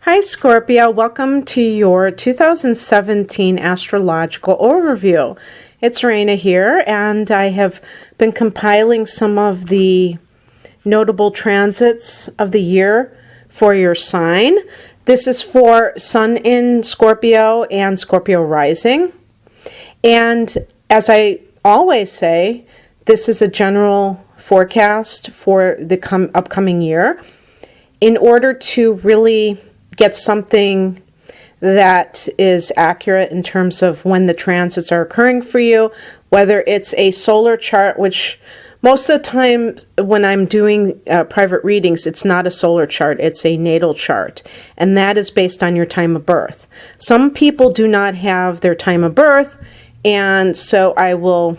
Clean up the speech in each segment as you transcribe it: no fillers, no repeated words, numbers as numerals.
Hi Scorpio, welcome to your 2017 astrological overview. It's Raina here, and I have been compiling some of the notable transits of the year for your sign. This is for Sun in Scorpio and Scorpio rising. And as I always say, this is a general forecast for the upcoming year. In order to really get something that is accurate in terms of when the transits are occurring for you, whether it's a solar chart, which most of the time when I'm doing private readings, it's not a solar chart, it's a natal chart, and that is based on your time of birth. Some people do not have their time of birth, and so I will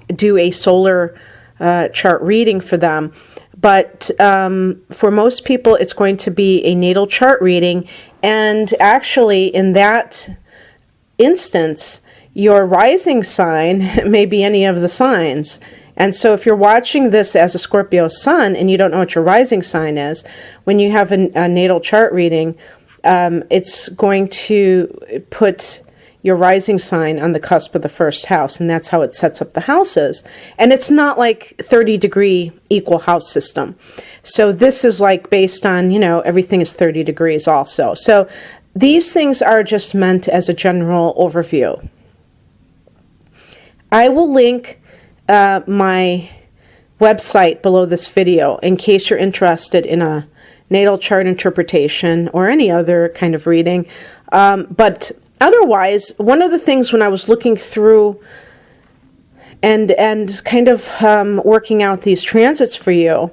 do a solar chart reading for them. But for most people, it's going to be a natal chart reading. And actually, in that instance, your rising sign may be any of the signs. And so if you're watching this as a Scorpio sun and you don't know what your rising sign is, when you have a natal chart reading, it's going to put your rising sign on the cusp of the first house, and that's how it sets up the houses. And it's not like 30-degree equal house system. So this is like based on, everything is 30 degrees also. So these things are just meant as a general overview. I will link my website below this video in case you're interested in a natal chart interpretation or any other kind of reading. But otherwise, one of the things when I was looking through and kind of working out these transits for you,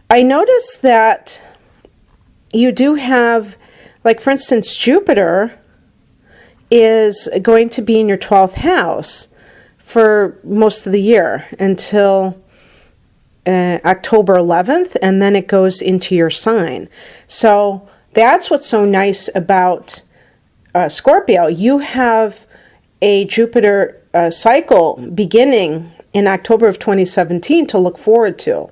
I noticed that you do have, like for instance, Jupiter is going to be in your 12th house for most of the year until October 11th, and then it goes into your sign. So that's what's so nice about Scorpio. You have a Jupiter cycle beginning in October of 2017 to look forward to.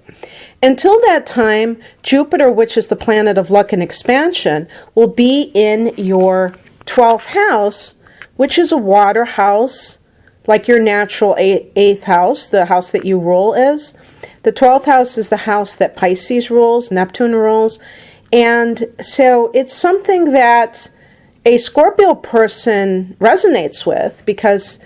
Until that time, Jupiter, which is the planet of luck and expansion, will be in your 12th house, which is a water house, like your natural 8th house, the house that you rule is. The 12th house is the house that Pisces rules, Neptune rules. And so it's something that a Scorpio person resonates with because,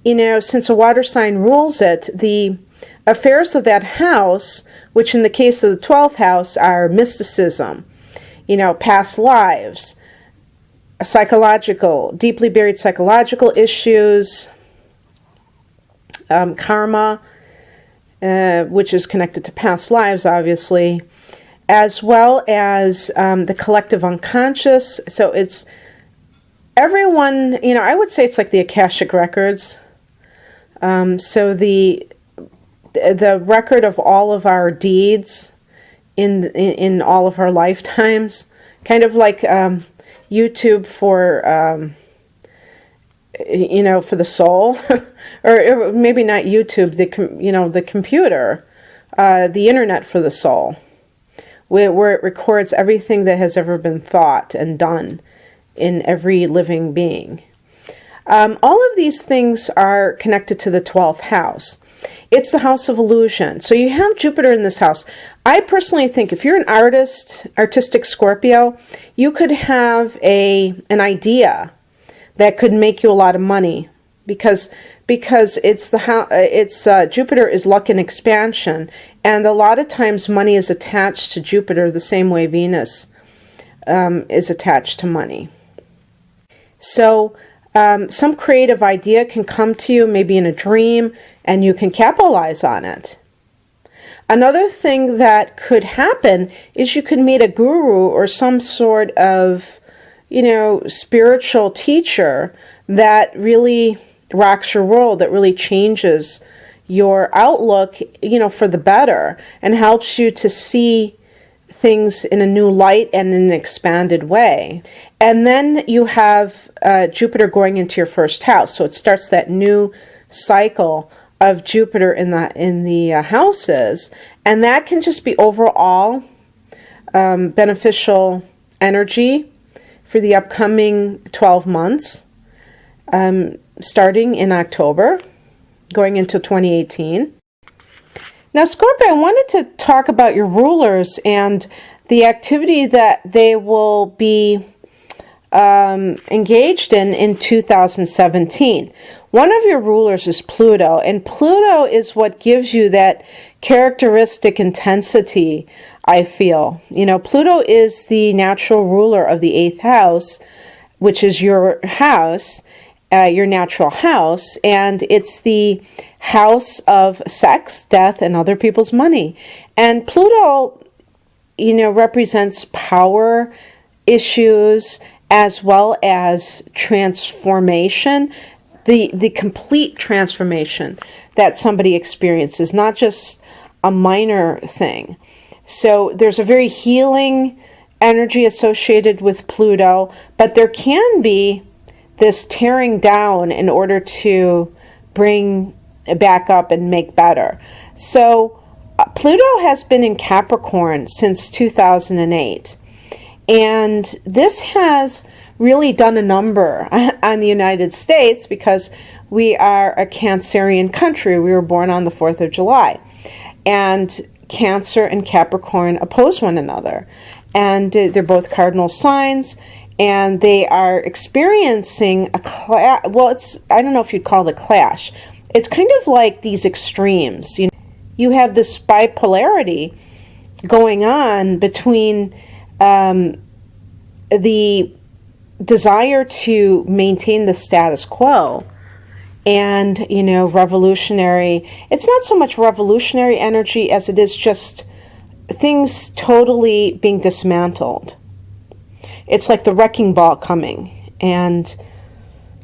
since a water sign rules it, the affairs of that house, which in the case of the 12th house are mysticism, past lives, deeply buried psychological issues, karma, which is connected to past lives, obviously, as well as the collective unconscious. So it's everyone, I would say it's like the Akashic records. So the record of all of our deeds in all of our lifetimes, kind of like YouTube for for the soul, or maybe not YouTube, the computer, the internet for the soul, where it records everything that has ever been thought and done in every living being. All of these things are connected to the 12th house. It's the house of illusion. So you have Jupiter in this house. I personally think if you're an artistic Scorpio, you could have an idea that could make you a lot of money because it's Jupiter is luck and expansion, and a lot of times money is attached to Jupiter the same way Venus is attached to money. So some creative idea can come to you, maybe in a dream, and you can capitalize on it. Another thing that could happen is you could meet a guru or some sort of, spiritual teacher that really rocks your world, that really changes your outlook, for the better, and helps you to see things in a new light and in an expanded way. And then you have Jupiter going into your first house. So it starts that new cycle of Jupiter in the houses. And that can just be overall beneficial energy for the upcoming 12 months, starting in October, going into 2018. Now, Scorpio, I wanted to talk about your rulers and the activity that they will be engaged in 2017. One of your rulers is Pluto, and Pluto is what gives you that characteristic intensity, I feel. You know, Pluto is the natural ruler of the 8th house, which is your house, your natural house, and it's the house of sex, death, and other people's money. And Pluto, you know, represents power issues as well as transformation, the complete transformation that somebody experiences, not just a minor thing. So there's a very healing energy associated with Pluto, but there can be this tearing down in order to bring back up and make better. So Pluto has been in Capricorn since 2008, and this has really done a number on the United States because we are a Cancerian country. We were born on the 4th of July, and Cancer and Capricorn oppose one another, and they're both cardinal signs, and they are experiencing a clash. Well, I don't know if you'd call it a clash. It's kind of like these extremes. You have this bipolarity going on between the desire to maintain the status quo and, revolutionary. It's not so much revolutionary energy as it is just things totally being dismantled. It's like the wrecking ball coming and,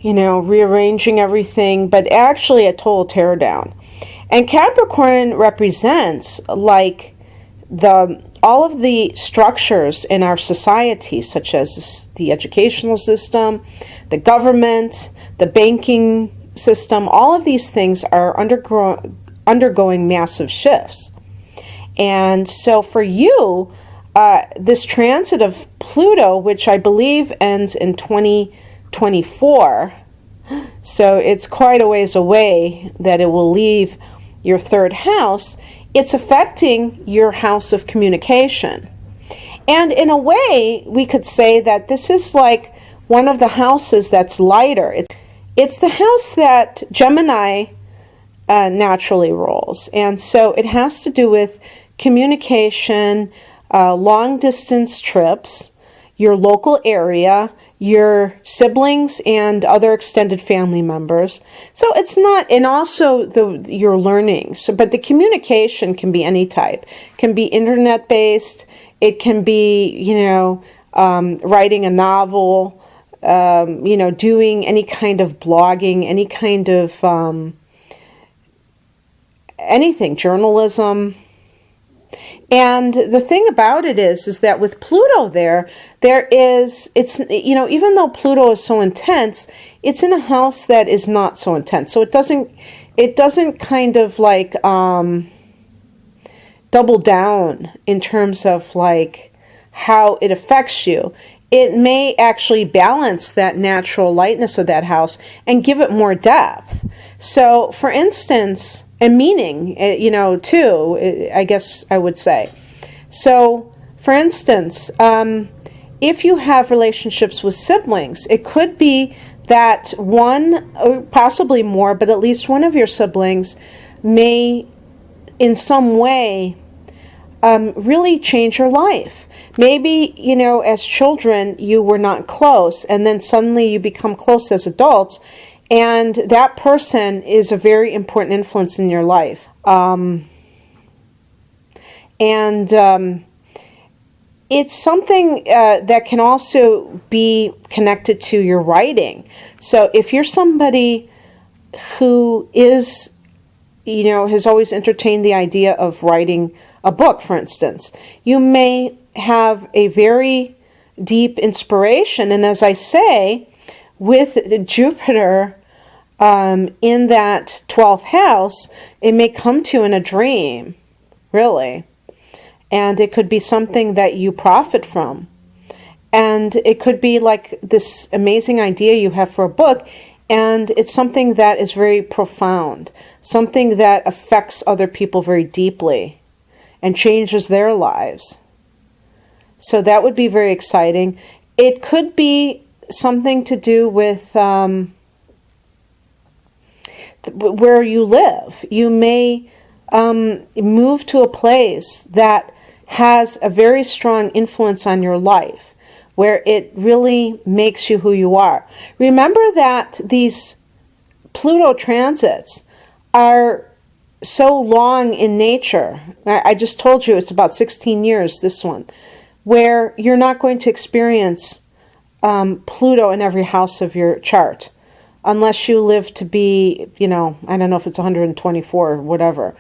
rearranging everything, but actually a total teardown. And Capricorn represents like all of the structures in our society, such as the educational system, the government, the banking system. All of these things are undergoing massive shifts. And so for you, this transit of Pluto, which I believe ends in 2024, so it's quite a ways away that it will leave your 3rd house, it's affecting your house of communication. And in a way, we could say that this is like one of the houses that's lighter. It's the house that Gemini naturally rules. And so it has to do with communication, long-distance trips, your local area, your siblings and other extended family members. So it's not, and also your learning. So, but the communication can be any type. It can be internet-based. It can be, writing a novel, doing any kind of blogging, any kind of anything, journalism. And the thing about it is that with Pluto even though Pluto is so intense, it's in a house that is not so intense. So it doesn't kind of like double down in terms of like how it affects you. It may actually balance that natural lightness of that house and give it more depth. So for instance, and meaning, too, I guess I would say. So, for instance, if you have relationships with siblings, it could be that one, or possibly more, but at least one of your siblings may, in some way, really change your life. Maybe, as children, you were not close, and then suddenly you become close as adults, and that person is a very important influence in your life. It's something that can also be connected to your writing. So if you're somebody who is, has always entertained the idea of writing a book, for instance, you may have a very deep inspiration. And as I say, with Jupiter in that 12th house, it may come to you in a dream, really. And it could be something that you profit from. And it could be like this amazing idea you have for a book, and it's something that is very profound, something that affects other people very deeply and changes their lives. So that would be very exciting. It could be something to do with where you live. You may move to a place that has a very strong influence on your life, where it really makes you who you are. Remember that these Pluto transits are so long in nature. I just told you it's about 16 years, this one, where you're not going to experience Pluto in every house of your chart, unless you live to be, I don't know if it's 124 or whatever.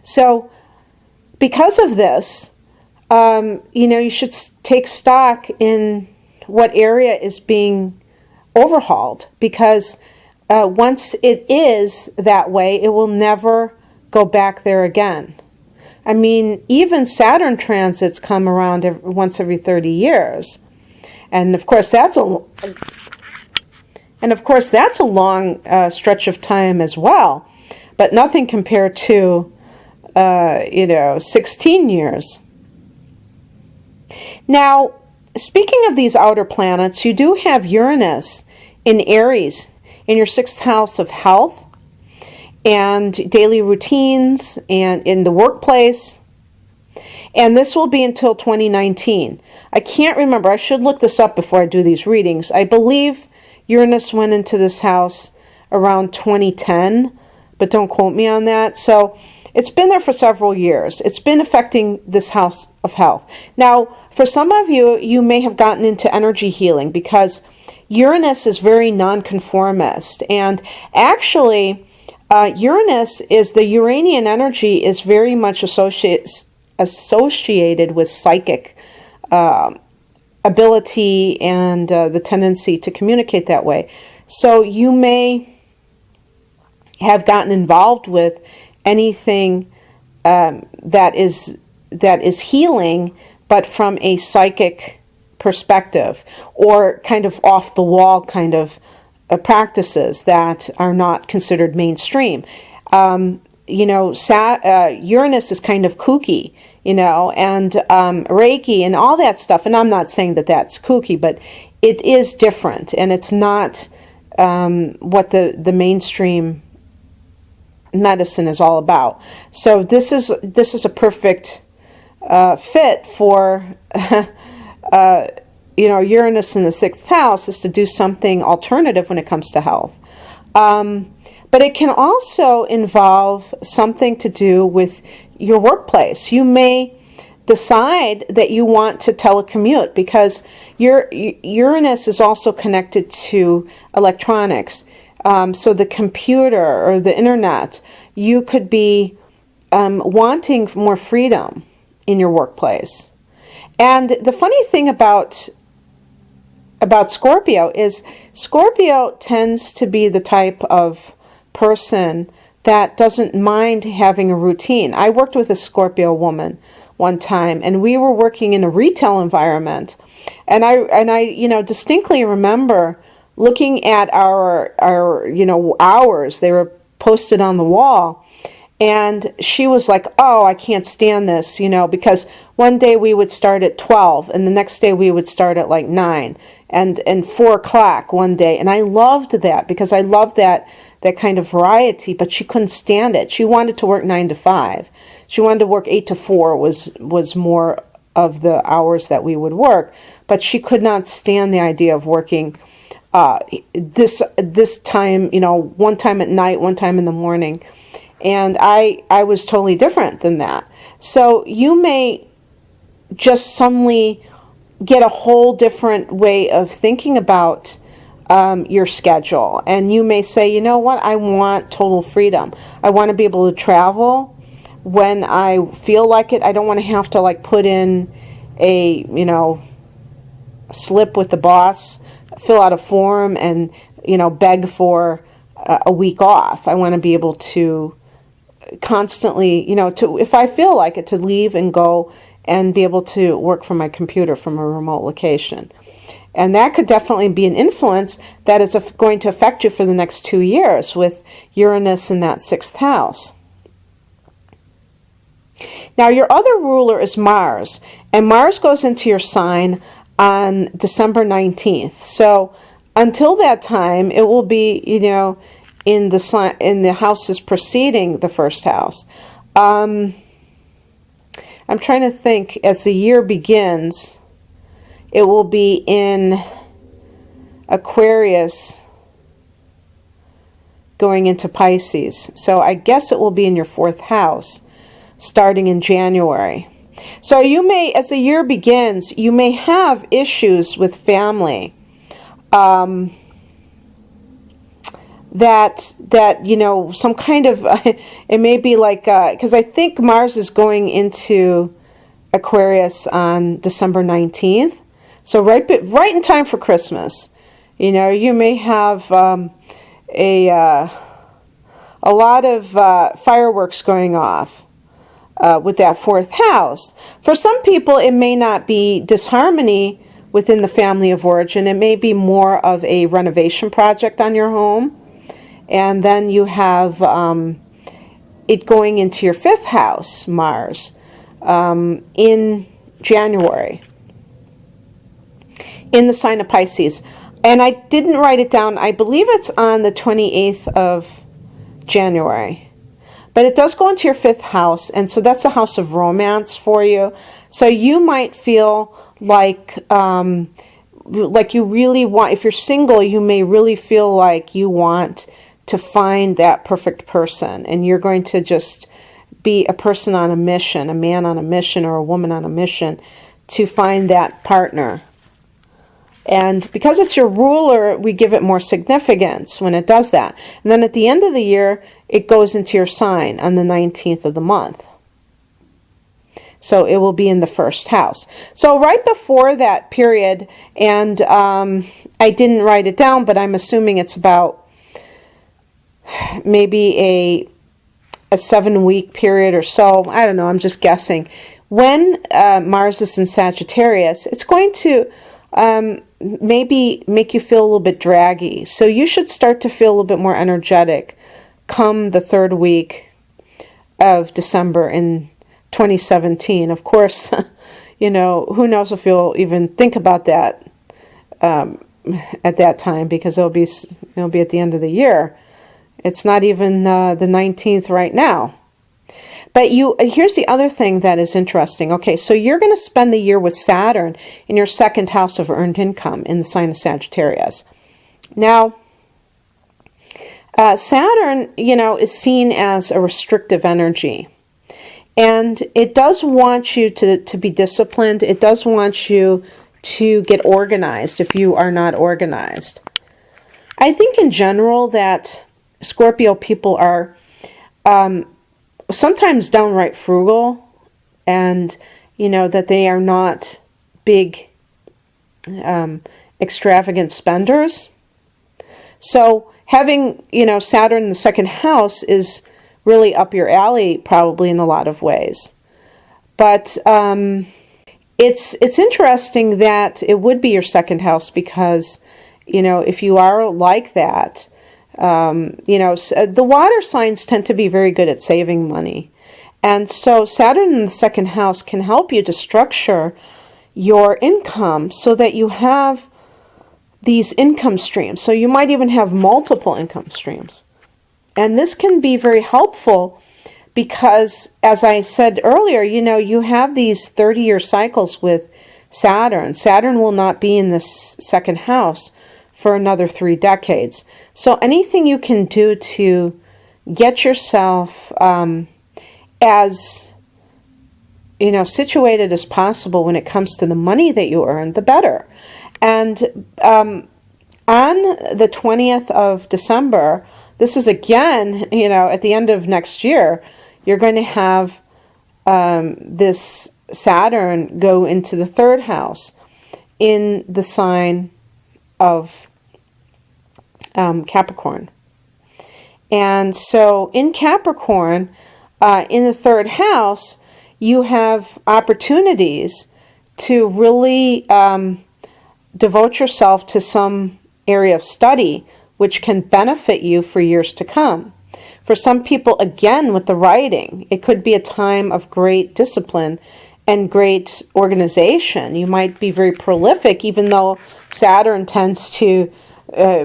So because of this, you should take stock in what area is being overhauled, because once it is that way, it will never go back there again. I mean, even Saturn transits come around once every 30 years. And of course, that's a long stretch of time as well, but nothing compared to 16 years. Now, speaking of these outer planets, you do have Uranus in Aries in your 6th house of health and daily routines and in the workplace. And this will be until 2019. I can't remember. I should look this up before I do these readings. I believe Uranus went into this house around 2010, but don't quote me on that. So it's been there for several years. It's been affecting this house of health. Now, for some of you, you may have gotten into energy healing because Uranus is very nonconformist. And actually, Uranus is the Uranian energy is very much associated with psychic ability and the tendency to communicate that way. So you may have gotten involved with anything that is healing, but from a psychic perspective, or kind of off the wall kind of practices that are not considered mainstream. Uranus is kind of kooky, and Reiki and all that stuff. And I'm not saying that that's kooky, but it is different, and it's not what the mainstream medicine is all about. So this is a perfect fit for Uranus in the 6th house is to do something alternative when it comes to health. But it can also involve something to do with your workplace. You may decide that you want to telecommute because your Uranus is also connected to electronics. So the computer or the internet, you could be wanting more freedom in your workplace. And the funny thing about Scorpio is Scorpio tends to be the type of person that doesn't mind having a routine. I worked with a Scorpio woman one time, and we were working in a retail environment, and I distinctly remember looking at our hours. They were posted on the wall, and she was like, "Oh, I can't stand this," because one day we would start at 12, and the next day we would start at like 9, and 4 o'clock one day, and I loved that because I loved that kind of variety. But she couldn't stand it. She wanted to work 9 to 5. She wanted to work 8 to 4 was more of the hours that we would work, but she could not stand the idea of working this time, one time at night, one time in the morning. And I was totally different than that. So you may just suddenly get a whole different way of thinking about your schedule. And you may say, you know what, I want total freedom. I want to be able to travel when I feel like it. I don't want to have to put in a, slip with the boss, fill out a form, and, beg for a week off. I want to be able to constantly, if I feel like it, to leave and go and be able to work from my computer from a remote location. And that could definitely be an influence that is going to affect you for the next 2 years with Uranus in that 6th house. Now, your other ruler is Mars, and Mars goes into your sign on December 19th. So until that time, it will be, in the houses preceding the first house. I'm trying to think, as the year begins, it will be in Aquarius going into Pisces. So I guess it will be in your 4th house starting in January. So you may, as the year begins, you may have issues with family. That some kind of, it may be like, because I think Mars is going into Aquarius on December 19th. So right in time for Christmas. You may have a lot of fireworks going off with that 4th house. For some people, it may not be disharmony within the family of origin. It may be more of a renovation project on your home. And then you have it going into your 5th house, Mars, in January, in the sign of Pisces. And I didn't write it down. I believe it's on the 28th of January. But it does go into your 5th house, and so that's a house of romance for you. So you might feel like you really want, if you're single, you may really feel like you want to find that perfect person, and you're going to just be a person on a mission, a man on a mission or a woman on a mission to find that partner. And because it's your ruler, we give it more significance when it does that. And then at the end of the year, it goes into your sign on the 19th of the month. So it will be in the 1st house. So right before that period, and I didn't write it down, but I'm assuming it's about maybe a 7-week period or so. I don't know, I'm just guessing. When Mars is in Sagittarius, it's going to maybe make you feel a little bit draggy. So you should start to feel a little bit more energetic come the 3rd week of December in 2017. Of course, who knows if you'll even think about that at that time, because it'll be at the end of the year. It's not even the 19th right now. But here's the other thing that is interesting. Okay, so you're going to spend the year with Saturn in your 2nd house of earned income in the sign of Sagittarius. Now, Saturn, is seen as a restrictive energy. And it does want you to be disciplined. It does want you to get organized if you are not organized. I think in general that Scorpio people are sometimes downright frugal, and that they are not big extravagant spenders. So having Saturn in the 2nd house is really up your alley probably in a lot of ways. But it's interesting that it would be your 2nd house, because if you are like that, the water signs tend to be very good at saving money. And so Saturn in the 2nd house can help you to structure your income so that you have these income streams. So you might even have multiple income streams. And this can be very helpful because, as I said earlier, you have these 30-year cycles with Saturn. Saturn will not be in this 2nd house for another 3 decades. So anything you can do to get yourself as situated as possible when it comes to the money that you earn, the better. And on the 20th of December, this is again, at the end of next year, you're going to have this Saturn go into the 3rd house in the sign of Capricorn. And so in Capricorn, in the 3rd house, you have opportunities to really devote yourself to some area of study which can benefit you for years to come. For some people, again, with the writing, it could be a time of great discipline and great organization. You might be very prolific, even though Saturn tends to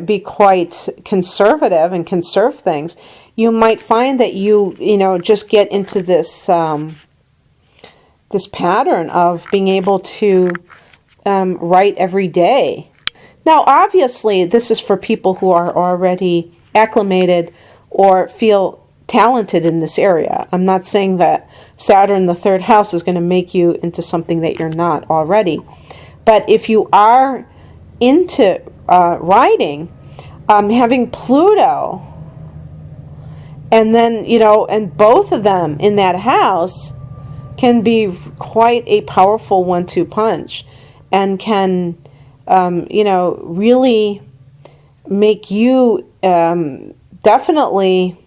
be quite conservative and conserve things. You might find that you just get into this this pattern of being able to write every day. Now, obviously, this is for people who are already acclimated or feel talented in this area. I'm not saying that Saturn, the third house, is going to make you into something that you're not already. But if you are into writing, having Pluto, and then, and both of them in that house can be quite a powerful 1-2 punch, and can, really make you definitely,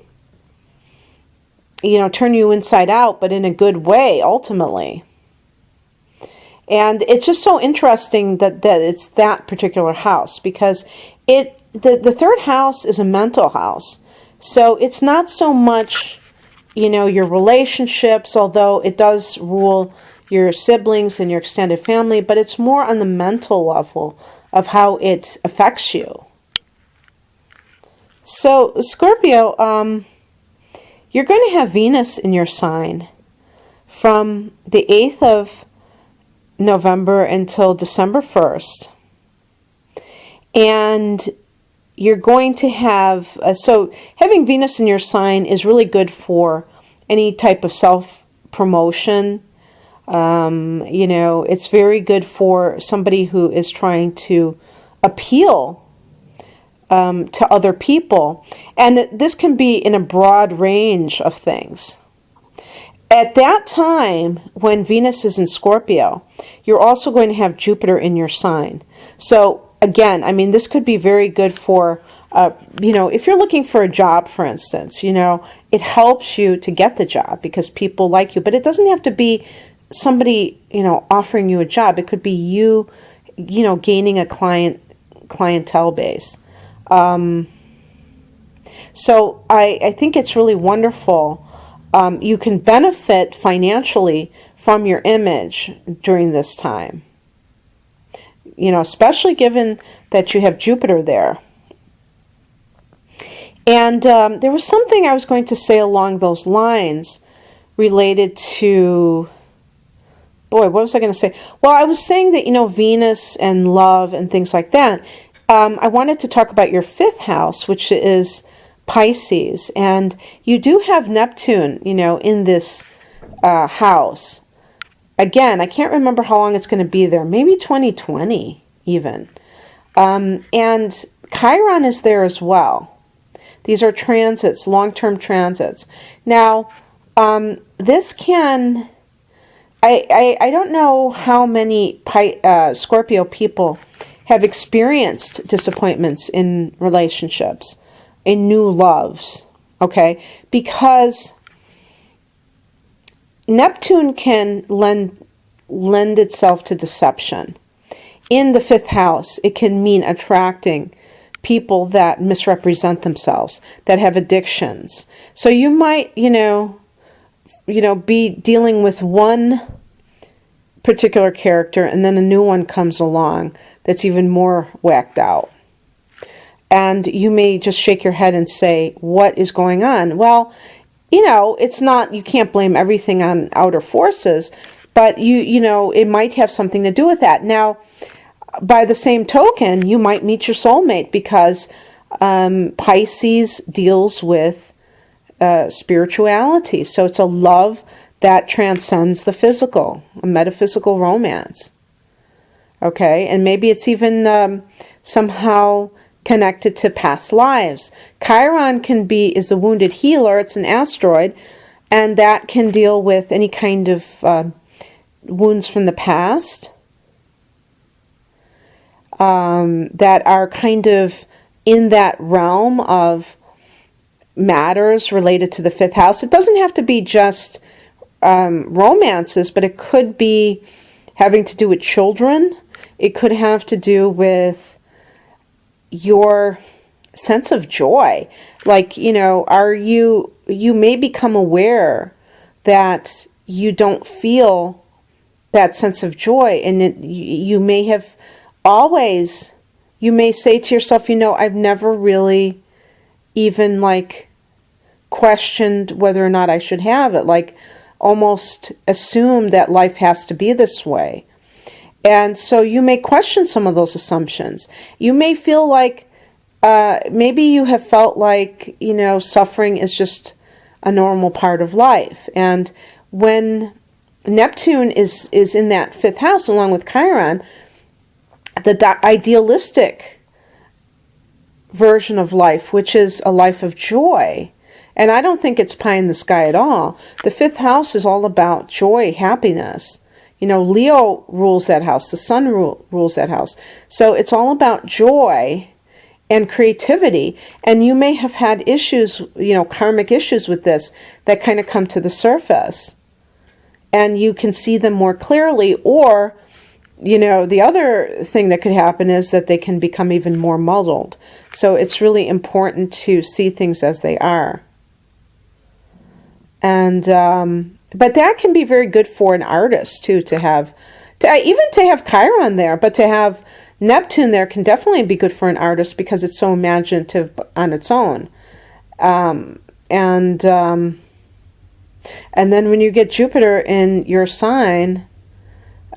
turn you inside out, but in a good way, ultimately. And it's just so interesting that it's that particular house, because the third house is a mental house. So it's not so much, your relationships, although it does rule your siblings and your extended family, but it's more on the mental level of how it affects you. So, Scorpio, you're going to have Venus in your sign from the 8th of November until December 1st. And you're going to have, so having Venus in your sign is really good for any type of self-promotion. It's very good for somebody who is trying to appeal to other people. And this can be in a broad range of things. At that time, when Venus is in Scorpio, you're also going to have Jupiter in your sign. So again, this could be very good for, if you're looking for a job, for instance, it helps you to get the job because people like you. But it doesn't have to be somebody, offering you a job. It could be you, gaining a clientele base. So I think it's really wonderful. You can benefit financially from your image during this time. Especially given that you have Jupiter there. And there was something I was going to say along those lines related to, what was I going to say? Well, I was saying that, Venus and love and things like that. I wanted to talk about your 5th house, which is Pisces. And you do have Neptune, in this house. Again, I can't remember how long it's going to be there. Maybe 2020 even. And Chiron is there as well. These are transits, long-term transits. Now, this can... I don't know how many Scorpio people have experienced disappointments in relationships, in new loves, okay? Because Neptune can lend itself to deception. In the 5th house, it can mean attracting people that misrepresent themselves, that have addictions. So you might, be dealing with one particular character, and then a new one comes along that's even more whacked out. And you may just shake your head and say, what is going on? Well, it's not, you can't blame everything on outer forces, but it might have something to do with that. Now, by the same token, you might meet your soulmate, because Pisces deals with spirituality. So it's a love that transcends the physical, a metaphysical romance. Okay, and maybe it's even somehow connected to past lives. Chiron is the wounded healer. It's an asteroid, and that can deal with any kind of wounds from the past that are kind of in that realm of matters related to the 5th house. It doesn't have to be just romances, but it could be having to do with children. It could have to do with your sense of joy. Like, you know, you may become aware that you don't feel that sense of joy, and you may have always, you may say to yourself, you know, I've never really even like questioned whether or not I should have it, like almost assume that life has to be this way. And so you may question some of those assumptions. You may feel like maybe you have felt like, you know, suffering is just a normal part of life. And when Neptune is in that 5th house along with Chiron, the idealistic version of life, which is a life of joy, and I don't think it's pie in the sky at all. The 5th house is all about joy, happiness. You know, Leo rules that house. The sun rules that house. So it's all about joy and creativity. And you may have had issues, you know, karmic issues with this that kind of come to the surface. And you can see them more clearly. Or, you know, the other thing that could happen is that they can become even more muddled. So it's really important to see things as they are. And but that can be very good for an artist too, even to have Chiron there, but to have Neptune there can definitely be good for an artist because it's so imaginative on its own. And then when you get Jupiter in your sign,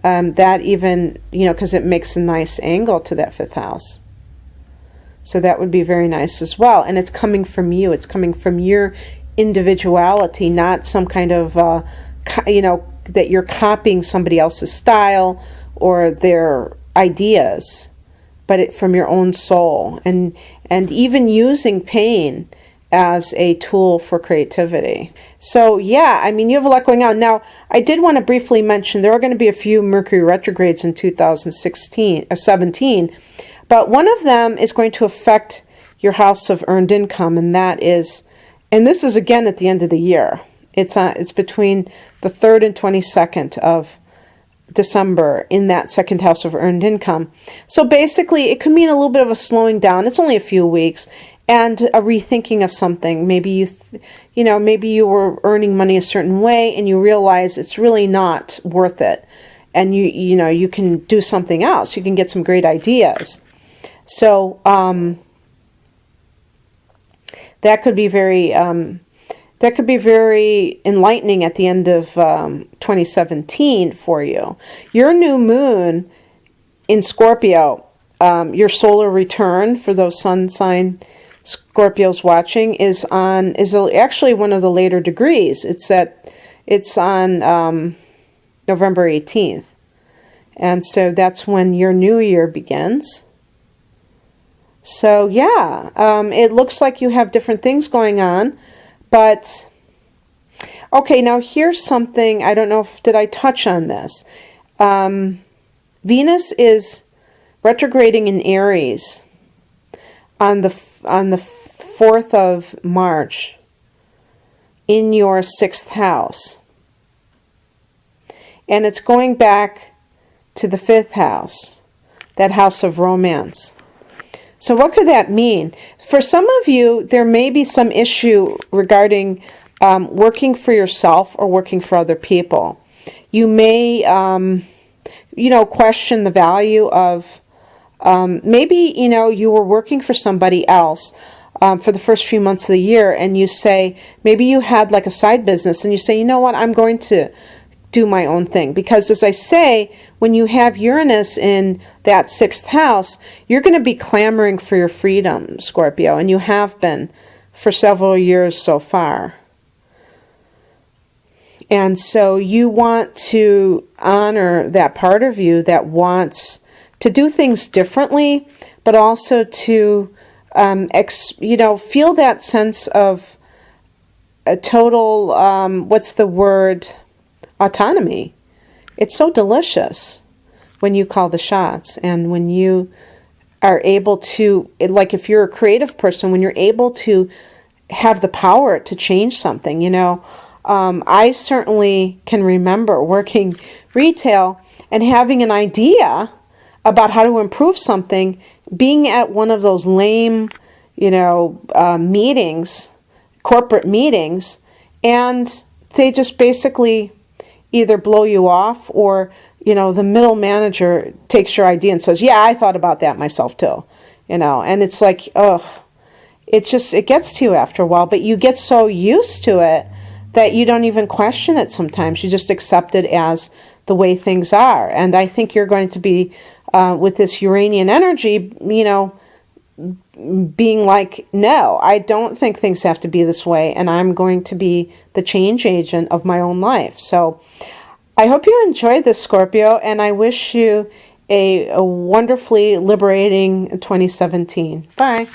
that even, you know, because it makes a nice angle to that 5th house. So that would be very nice as well. And it's coming from you. It's coming from your individuality, not some kind of, you know, that you're copying somebody else's style or their ideas, but from your own soul, and even using pain as a tool for creativity. So yeah, I mean, you have a lot going on. Now, I did want to briefly mention there are going to be a few Mercury retrogrades in 2016 or 17, but one of them is going to affect your house of earned income, and that is, and this is again at the end of the year. It's between the 3rd and 22nd of December in that 2nd house of earned income. So basically, it could mean a little bit of a slowing down. It's only a few weeks, and a rethinking of something. Maybe maybe you were earning money a certain way, and you realize it's really not worth it, and you can do something else. You can get some great ideas. So that could be very enlightening at the end of 2017 for you. Your new moon in Scorpio, your solar return for those sun sign Scorpios watching is actually one of the later degrees. It's on November 18th. And so that's when your new year begins. So yeah, it looks like you have different things going on. But, okay, now here's something, I don't know did I touch on this? Venus is retrograding in Aries on the 4th of March in your 6th house. And it's going back to the 5th house, that house of romance. So what could that mean? For some of you, there may be some issue regarding working for yourself or working for other people. You may, question the value of, maybe, you were working for somebody else for the first few months of the year, and you say, maybe you had like a side business, and you say, you know what, I'm going to do my own thing. Because as I say, when you have Uranus in that 6th house, you're going to be clamoring for your freedom, Scorpio, and you have been for several years so far. And so you want to honor that part of you that wants to do things differently, but also to, feel that sense of a total, autonomy. It's so delicious when you call the shots, and when you are able to, like if you're a creative person, when you're able to have the power to change something. I certainly can remember working retail and having an idea about how to improve something, being at one of those lame, meetings, corporate meetings, and they just basically either blow you off, or, the middle manager takes your idea and says, yeah, I thought about that myself too, and it's like, ugh, it gets to you after a while, but you get so used to it that you don't even question it sometimes. You just accept it as the way things are. And I think you're going to be, with this Uranian energy, being like, no, I don't think things have to be this way, and I'm going to be the change agent of my own life. So I hope you enjoyed this, Scorpio, and I wish you a wonderfully liberating 2017. Bye.